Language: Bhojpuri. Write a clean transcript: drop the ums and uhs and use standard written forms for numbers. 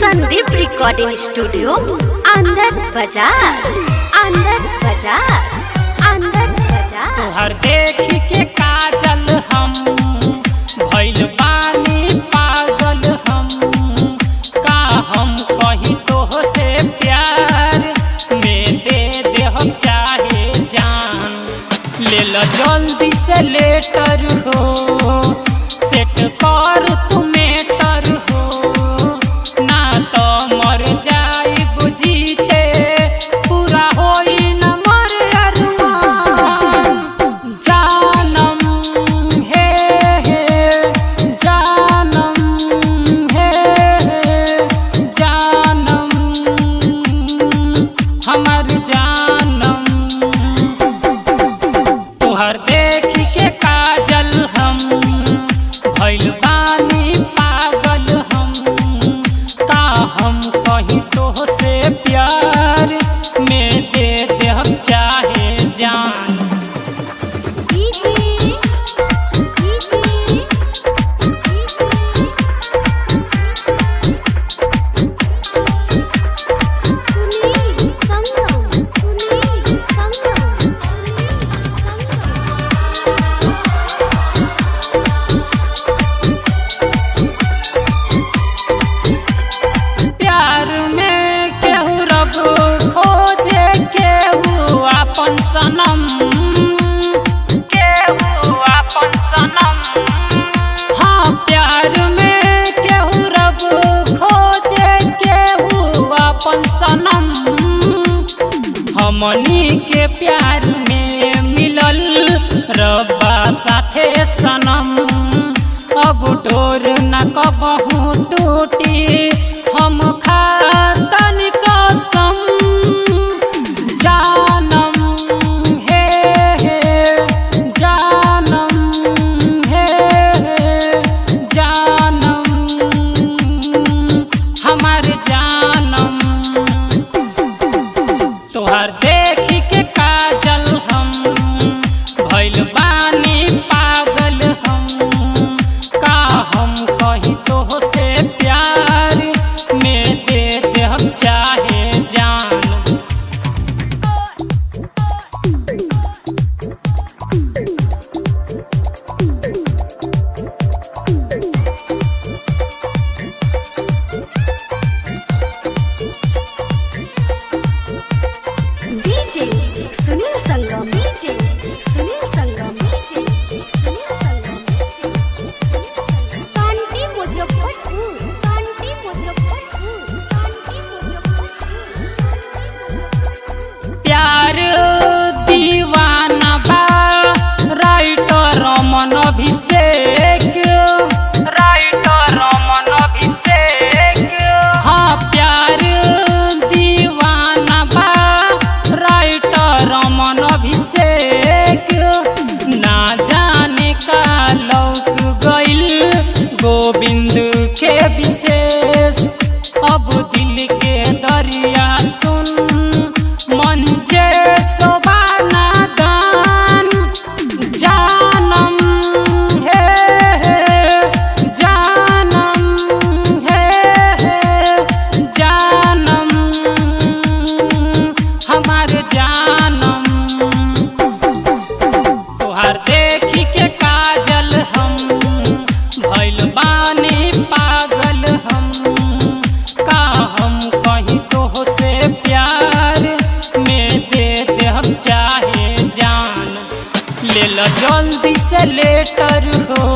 संदीप रिकॉर्डिंग स्टूडियो अंदर बाजार तोहर देख के काजल हम भइल बानी पागल हम का हम कही तोह से प्यार में दे हम चाहे जान ले लो जल्दी से लेटर हो सेट कर तू मेटर हो ना तो मर जाई बुझीते पूरा होई न मर अरमान जानम हे जानम हे जानम हमर जानम तोहर देख के काजल हम भइल बानी पागल हम का हम कही तोह से प्यार में दे हम चाहे जान प्यार में केहू रब खोजे केहू अपन सनम हाँ प्यार में केहू रब खोजे केहू अपन सनम हमनी के प्यार में मिलल रब्बा साथे सनम अब डोर न कबहू टूटी हम खातन कसम जानम हे जानम हे जानम हमार जानम तोहर देख के काजल हम भइल बानी पागल हम का हम कही तोह से प्यार में दे हम चाहे जान सुनील संगम कांटी मुजफ्फरपुर प्यार दीवाना बा राइटर रमन अभिषेक हाँ प्यार दीवाना बा राइटर रमन अभिषेक ना जाने का लौक गइल गोविंद के विशेष अब दिल के दरिया सुन मंजे सोबाना दान जानम हे जानम हे जानम हमार जानम तोहर देख के काजल हम भइल बानी पागल हम का हम कही तोह से प्यार में दे हम चाहे जान ले लो जल्दी से लेटर हो